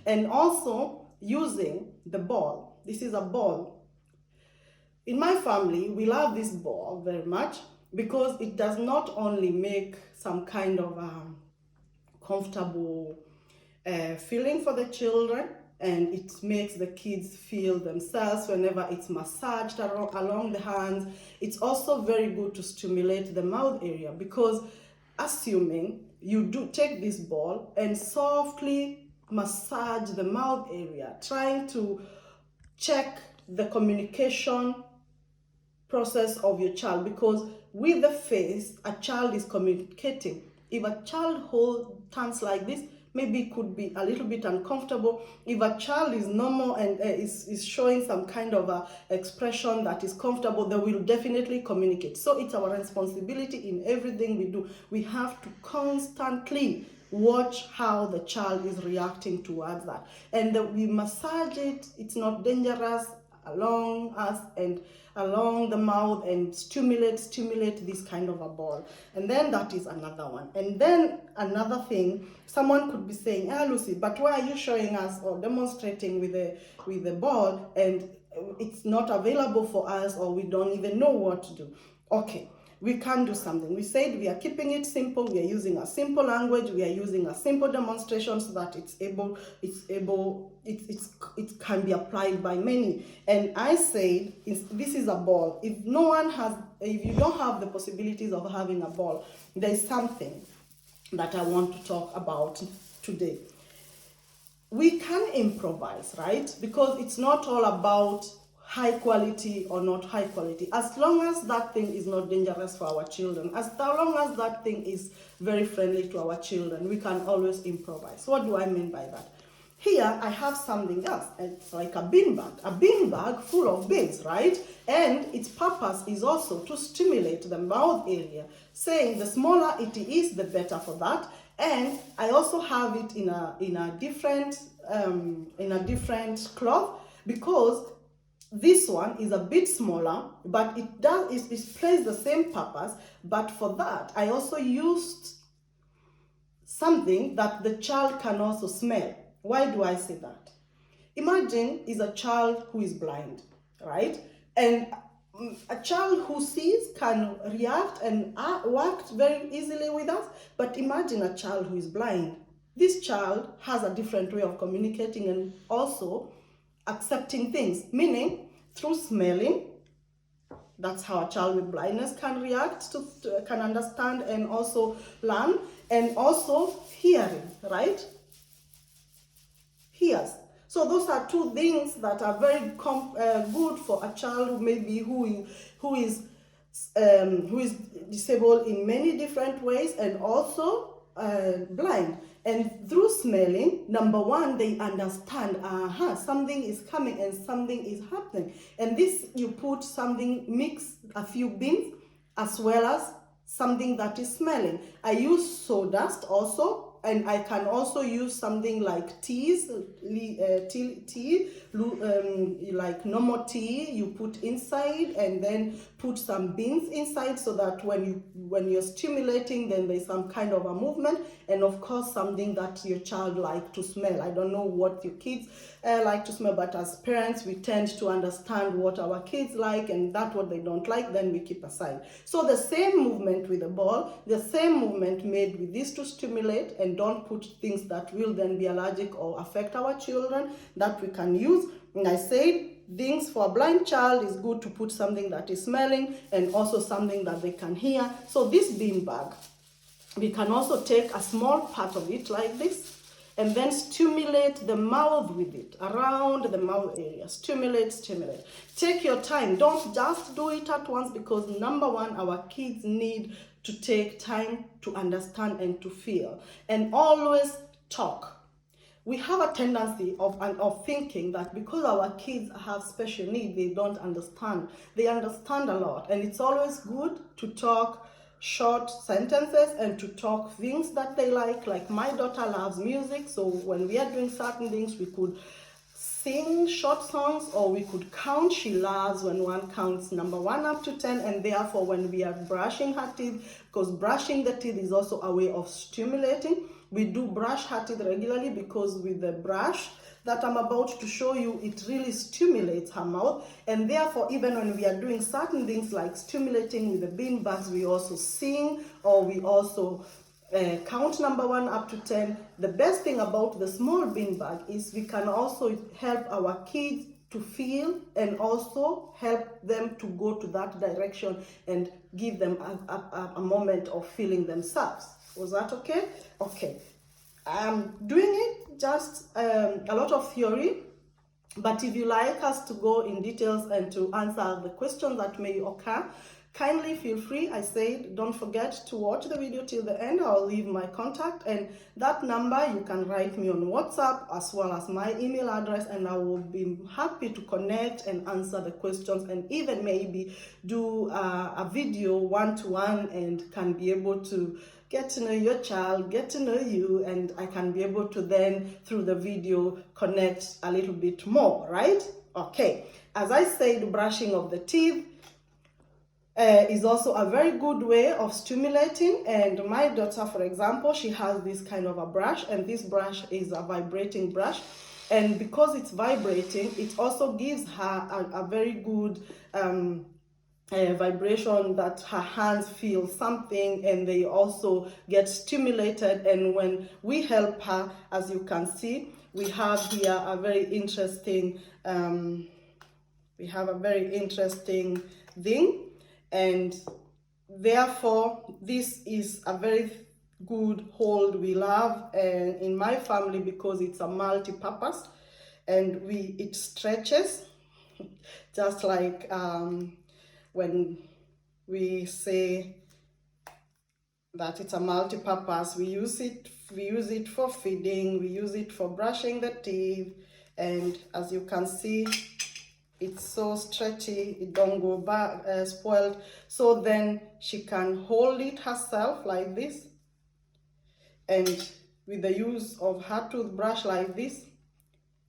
And also using the ball. This is a ball. In my family, we love this ball very much because it does not only make some kind of comfortable feeling for the children, and it makes the kids feel themselves whenever it's massaged along the hands. It's also very good to stimulate the mouth area, because assuming you do take this ball and softly massage the mouth area, trying to check the communication process of your child, because with the face a child is communicating. If a child holds hands like this, maybe it could be a little bit uncomfortable. If a child is normal and is showing some kind of a expression that is comfortable, they will definitely communicate. So it's our responsibility in everything we do. We have to constantly watch how the child is reacting towards that, and we massage it. It's not dangerous, along us and along the mouth, and stimulate this kind of a ball. And then that is another one. And then another thing, someone could be saying, Lucy, but why are you showing us or demonstrating with the ball and it's not available for us, or we don't even know what to do? Okay, we can do something. We said we are keeping it simple. We are using a simple language. We are using a simple demonstration so that it can be applied by many. And I said, this is a ball. If you don't have the possibilities of having a ball, there is something that I want to talk about today. We can improvise, right? Because it's not all about high quality or not high quality. As long as that thing is not dangerous for our children, as long as that thing is very friendly to our children, we can always improvise. What do I mean by that? Here I have something else. It's like a beanbag full of beans, right? And its purpose is also to stimulate the mouth area, saying the smaller it is, the better for that. And I also have it in a different cloth, because this one is a bit smaller, but it plays the same purpose. But for that, I also used something that the child can also smell. Why do I say that? Imagine is a child who is blind, right? And a child who sees can react and work very easily with us. But imagine a child who is blind. This child has a different way of communicating and also accepting things, meaning through smelling. That's how a child with blindness can react can understand and also learn. And also hearing, right? Hears. So those are two things that are very good for a child who is disabled in many different ways, and also blind. And through smelling, number one, they understand, something is coming and something is happening. And this, you put something, mix a few beans as well as something that is smelling. I use sawdust also, and I can also use something like tea, like normal tea, you put inside, and then put some beans inside, so that when you're stimulating, then there's some kind of a movement. And of course, something that your child like to smell. I don't know what your kids like to smell, but as parents, we tend to understand what our kids like, and that what they don't like, then we keep aside. So the same movement with the ball, the same movement made with this to stimulate, and don't put things that will then be allergic or affect our children, that we can use. And I said, things for a blind child is good to put something that is smelling and also something that they can hear. So this bean bag, we can also take a small part of it like this, and then stimulate the mouth with it, around the mouth area. Stimulate. Take your time. Don't just do it at once, because number one, our kids need to take time to understand and to feel. And always talk. We have a tendency of thinking that because our kids have special needs, they don't understand. They understand a lot, and it's always good to talk short sentences and to talk things that they like my daughter loves music, so when we are doing certain things, we could sing short songs, or we could count. She loves when one counts number 1 up to 10, and therefore when we are brushing her teeth, because brushing the teeth is also a way of stimulating, We do brush her teeth regularly because with the brush that I'm about to show you, it really stimulates her mouth, and therefore even when we are doing certain things like stimulating with the bean bags, we also sing, or we also count number 1 up to 10. The best thing about the small bean bag is we can also help our kids to feel and also help them to go to that direction and give them a moment of feeling themselves. Was that okay? Okay. I'm doing it just a lot of theory, but if you like us to go in details and to answer the questions that may occur, kindly feel free. I said, don't forget to watch the video till the end. I'll leave my contact and that number. You can write me on WhatsApp as well as my email address, and I will be happy to connect and answer the questions, and even maybe do a video one-to-one and can be able to get to know your child, get to know you, and I can be able to then, through the video, connect a little bit more, right? Okay, as I said, brushing of the teeth is also a very good way of stimulating. And my daughter, for example, she has this kind of a brush, and this brush is a vibrating brush. And because it's vibrating, it also gives her a very good vibration, that her hands feel something and they also get stimulated. And when we help her, as you can see, we have here a very interesting thing, and therefore this is a very good hold we love in my family, because it's a multi-purpose and it stretches just like when we say that it's a multi-purpose. We use it for feeding, we use it for brushing the teeth, and as you can see, it's so stretchy, it don't go back spoiled. So then she can hold it herself like this, and with the use of her toothbrush like this,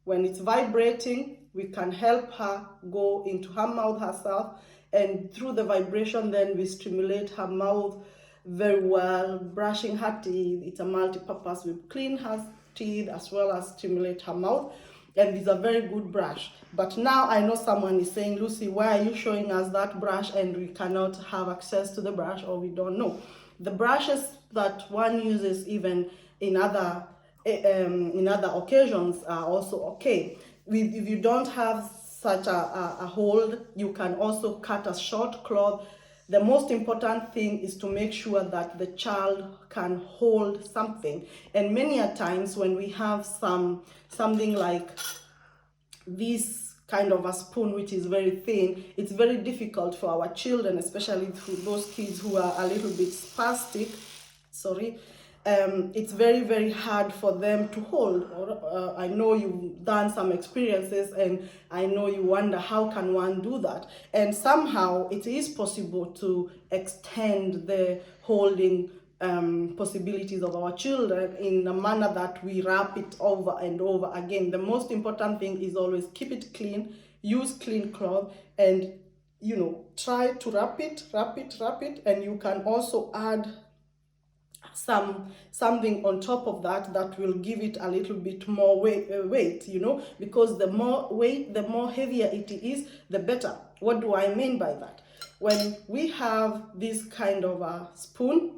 when it's vibrating, we can help her go into her mouth herself, and through the vibration then we stimulate her mouth very well, brushing her teeth. It's a multi-purpose. We clean her teeth as well as stimulate her mouth, and it's a very good brush. But now I know someone is saying, Lucy, why are you showing us that brush and we cannot have access to the brush, or we don't know? The brushes that one uses even in other occasions are also okay. If you don't have such a hold, you can also cut a short cloth. The most important thing is to make sure that the child can hold something. And many a times when we have something like this kind of a spoon, which is very thin, it's very difficult for our children, especially for those kids who are a little bit spastic, it's very, very hard for them to hold. I know you've done some experiences, and I know you wonder, how can one do that? And somehow it is possible to extend the holding possibilities of our children in a manner that we wrap it over and over again. The most important thing is always keep it clean, use clean cloth, and try to wrap it, and you can also add something on top of that will give it a little bit more weight, because the more weight, the more heavier it is, the better. What do I mean by that? When we have this kind of a spoon,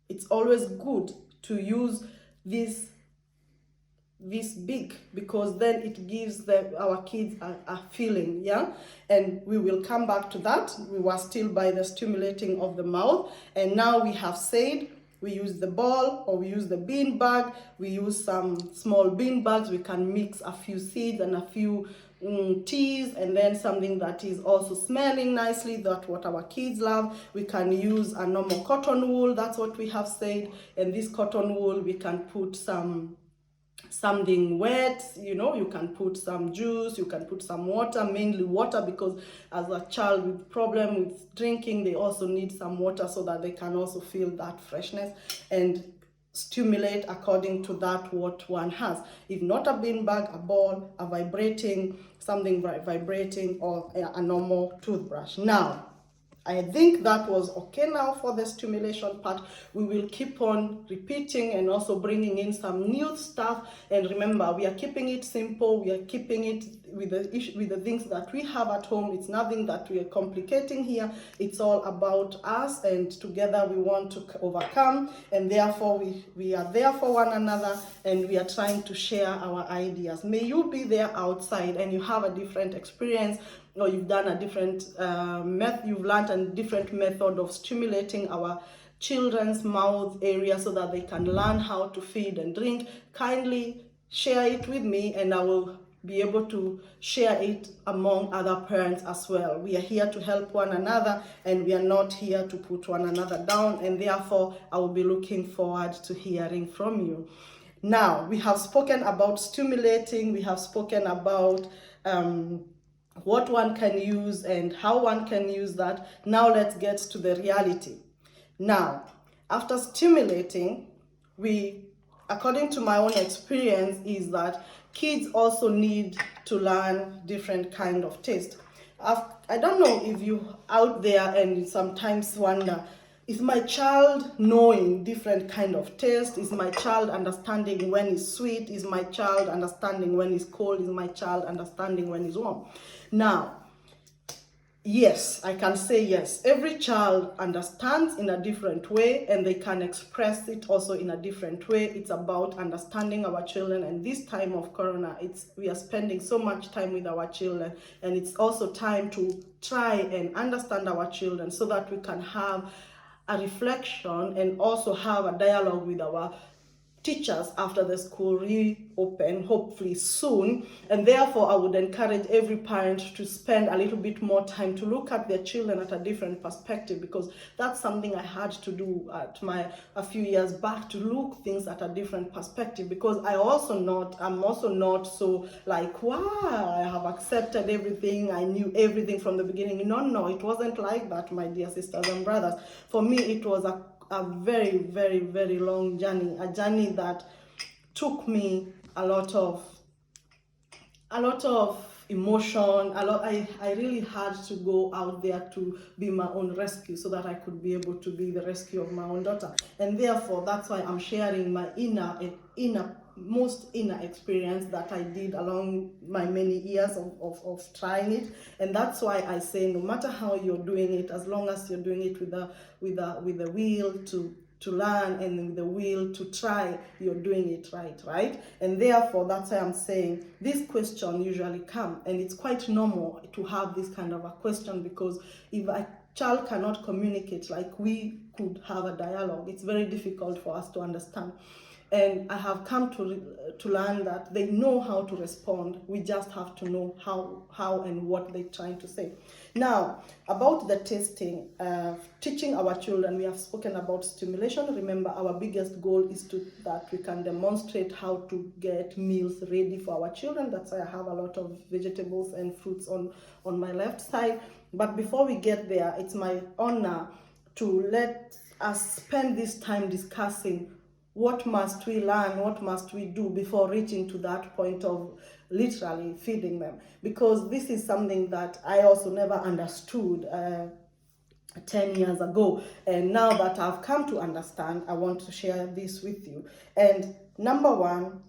it's always good to use this big, because then it gives our kids a feeling, yeah? And we will come back to that. We were still by the stimulating of the mouth, and now we have said we use the ball, or we use the bean bag. We use some small bean bags. We can mix a few seeds and a few teas, and then something that is also smelling nicely, that's what our kids love. We can use a normal cotton wool, that's what we have said. And this cotton wool, we can put something wet, you can put some juice, you can put some water, mainly water, because as a child with problem with drinking, they also need some water so that they can also feel that freshness and stimulate according to that what one has. If not a bean bag, a ball, a vibrating, something vibrating, or a normal toothbrush. Now, I think that was okay now for the stimulation part. We will keep on repeating and also bringing in some new stuff. And remember, we are keeping it simple. We are keeping it with the things that we have at home. It's nothing that we are complicating here. It's all about us, and together we want to overcome. And therefore, we are there for one another, and we are trying to share our ideas. May you be there outside and you have a different experience, or you've done a different you've learned a different method of stimulating our children's mouth area so that they can learn how to feed and drink. Kindly share it with me, and I will be able to share it among other parents as well. We are here to help one another, and we are not here to put one another down, and therefore I will be looking forward to hearing from you. Now, we have spoken about stimulating, we have spoken about what one can use and how one can use that. Now let's get to the reality. Now, after stimulating, according to my own experience, is that kids also need to learn different kind of taste. I don't know if you out there and you sometimes wonder, is my child knowing different kind of taste? Is my child understanding when it's sweet? Is my child understanding when it's cold? Is my child understanding when it's warm? Now, yes, I can say yes. Every child understands in a different way, and they can express it also in a different way. It's about understanding our children, and this time of Corona, we are spending so much time with our children, and it's also time to try and understand our children so that we can have a reflection and also have a dialogue with our teachers after the school reopen, hopefully soon. And therefore, I would encourage every parent to spend a little bit more time to look at their children at a different perspective, because that's something I had to do a few years back, to look things at a different perspective, because I'm also not so like, wow, I have accepted everything, I knew everything from the beginning. No, it wasn't like that, my dear sisters and brothers. For me, it was a very, very, very long journey, a journey that took me a lot of emotion, I really had to go out there to be my own rescue so that I could be able to be the rescue of my own daughter. And therefore, that's why I'm sharing my most inner experience that I did along my many years of trying it. And that's why I say, no matter how you're doing it, as long as you're doing it with the will to learn and with the will to try, you're doing it right? And therefore, that's why I'm saying this question usually come, and it's quite normal to have this kind of a question, because if a child cannot communicate like we could have a dialogue, it's very difficult for us to understand. And I have come to learn that they know how to respond. We just have to know how and what they're trying to say. Now, about the testing, teaching our children, we have spoken about stimulation. Remember, our biggest goal is that we can demonstrate how to get meals ready for our children. That's why I have a lot of vegetables and fruits on my left side. But before we get there, it's my honor to let us spend this time discussing what must we learn, what must we do before reaching to that point of literally feeding them. Because this is something that I also never understood 10 years ago. And now that I've come to understand, I want to share this with you. And number one,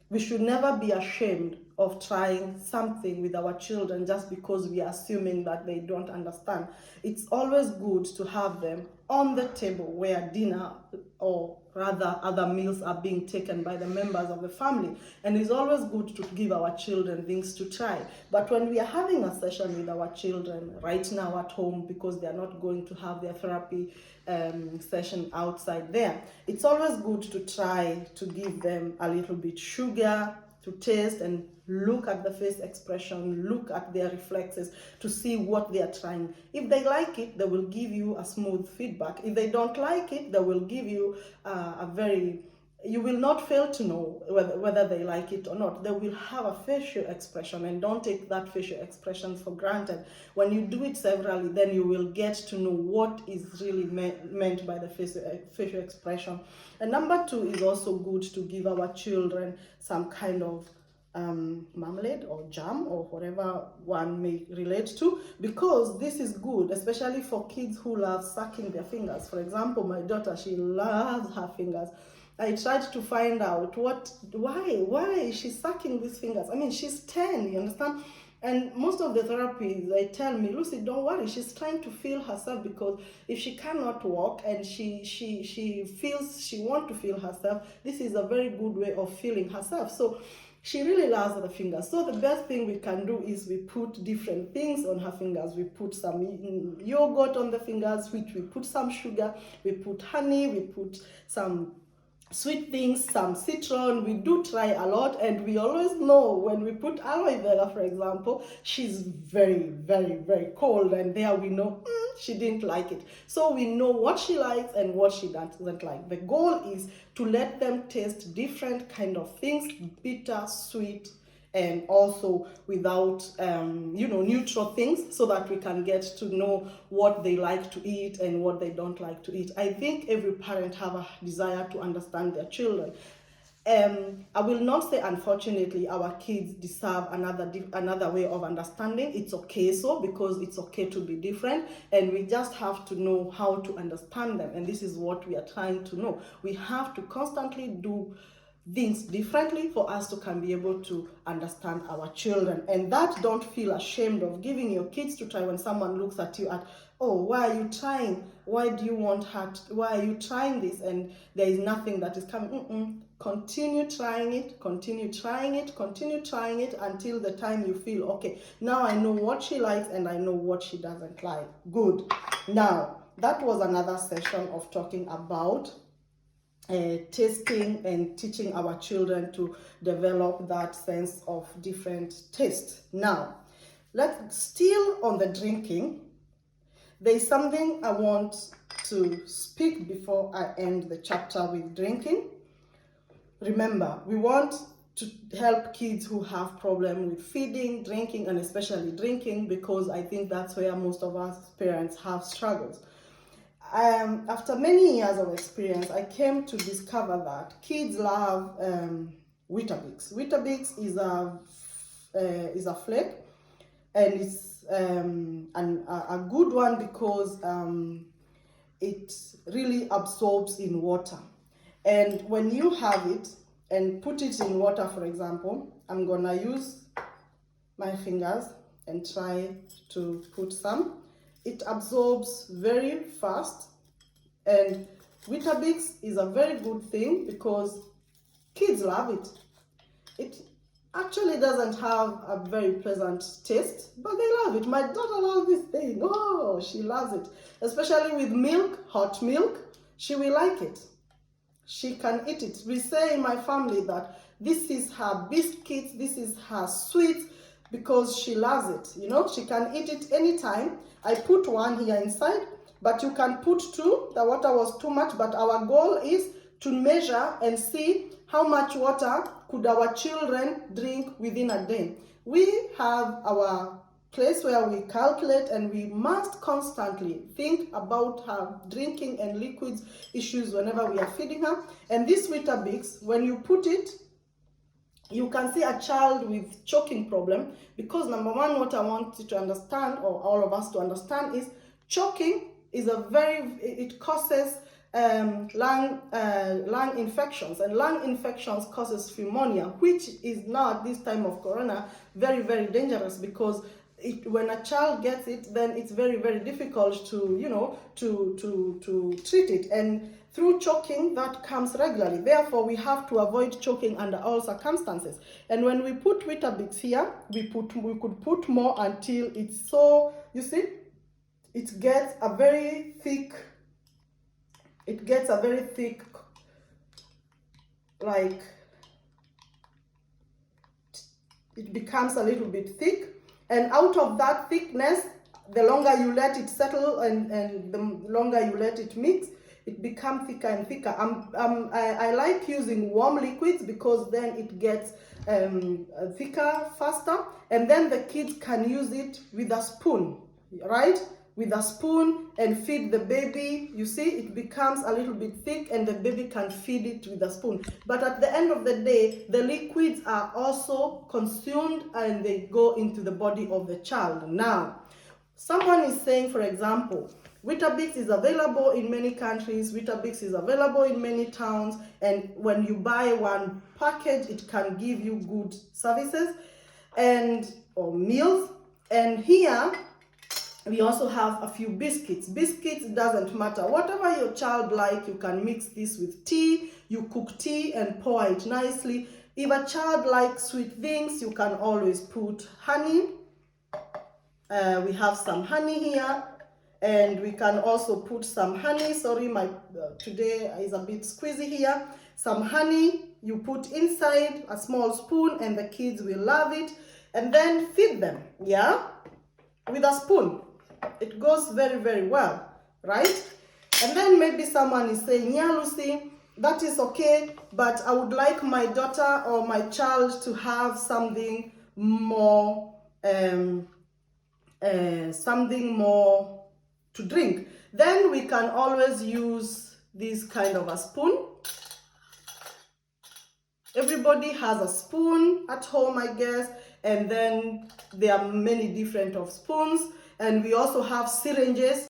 we should never be ashamed of trying something with our children just because we are assuming that they don't understand. It's always good to have them on the table where dinner, or rather other meals, are being taken by the members of the family. And it's always good to give our children things to try. But when we are having a session with our children right now at home, because they are not going to have their therapy session outside there, it's always good to try to give them a little bit sugar to taste, and look at the face expression, look at their reflexes to see what they are trying. If they like it, they will give you a smooth feedback. If they don't like it, they will give you you will not fail to know whether they like it or not. They will have a facial expression, and don't take that facial expression for granted. When you do it severally, then you will get to know what is really meant by the facial expression. And number two, is also good to give our children some kind of marmalade or jam or whatever one may relate to, because this is good, especially for kids who love sucking their fingers. For example, my daughter, she loves her fingers. I tried to find out why is she sucking these fingers. I mean, she's 10, you understand? And most of the therapies, they tell me, Lucy, don't worry, she's trying to feel herself, because if she cannot walk and she feels she wants to feel herself, this is a very good way of feeling herself. So she really loves the fingers. So the best thing we can do is we put different things on her fingers. We put some yogurt on the fingers, which we put some sugar, we put honey, we put some sweet things, some citron. We do try a lot, and we always know when we put aloe vera, for example, she's very, very, very cold, and there we know she didn't like it. So we know what she likes and what she doesn't like. The goal is to let them taste different kind of things, bitter, sweet, and also without neutral things, so that we can get to know what they like to eat and what they don't like to eat. I think every parent have a desire to understand their children. I will not say, unfortunately, our kids deserve another way of understanding. It's okay so, because it's okay to be different, and we just have to know how to understand them. And this is what we are trying to know. We have to constantly do things differently for us to be able to understand our children. And that, don't feel ashamed of giving your kids to try. When someone looks at you oh, why are you trying? Why do you want her why are you trying this? And there is nothing that is coming. Continue trying it, continue trying it, continue trying it until the time you feel, okay, now I know what she likes and I know what she doesn't like. Good. Now, that was another session of talking about tasting and teaching our children to develop that sense of different taste. Now, let's still on the drinking. There's something I want to speak before I end the chapter with drinking. Remember, we want to help kids who have problems with feeding, drinking, and especially drinking, because I think that's where most of us parents have struggles. After many years of experience, I came to discover that kids love Weetabix. Weetabix is a flake, and it's a good one because it really absorbs in water. And when you have it and put it in water, for example, I'm gonna use my fingers and try to put some. It absorbs very fast, and Weetabix is a very good thing because kids love it. It actually doesn't have a very pleasant taste, but they love it. My daughter loves this thing. Oh, she loves it. Especially with milk, hot milk, she will like it. She can eat it. We say in my family that this is her biscuits, this is her sweets, because she loves it. You know, she can eat it anytime. I put one here inside, but you can put two. The water was too much, but our goal is to measure and see how much water could our children drink within a day. We have our place where we calculate, and we must constantly think about her drinking and liquids issues whenever we are feeding her. And this Weetabix, when you put it, you can see a child with choking problem, because number one, what I want you to understand, or all of us to understand, is choking is it causes lung infections, and lung infections causes pneumonia, which is now at this time of corona very, very dangerous, because when a child gets it, then it's very, very difficult to to treat it. And through choking, that comes regularly. Therefore, we have to avoid choking under all circumstances. And when we put Weetabix here, we could put more until it's so, you see, it gets a very thick, like, it becomes a little bit thick. And out of that thickness, the longer you let it settle and the longer you let it mix, it becomes thicker and thicker. I like using warm liquids, because then it gets thicker faster, and then the kids can use it with a spoon, right? with a spoon and feed the baby. You see, it becomes a little bit thick and the baby can feed it with a spoon. But at the end of the day, the liquids are also consumed and they go into the body of the child. Now, someone is saying, for example, Weetabix is available in many countries, Weetabix is available in many towns, and when you buy one package, it can give you good services or meals. And here, we also have a few biscuits. Biscuits doesn't matter. Whatever your child like, you can mix this with tea. You cook tea and pour it nicely. If a child likes sweet things, you can always put honey. We have some honey here. And we can also put some honey. Sorry, my today is a bit squeezy here. Some honey you put inside a small spoon and the kids will love it. And then feed them, yeah, with a spoon. It goes very, very well, right? And then maybe someone is saying, yeah, Lucy, that is okay, but I would like my daughter or my child to have something more, to drink. Then we can always use this kind of a spoon. Everybody has a spoon at home, I guess, and then there are many different of spoons. And we also have syringes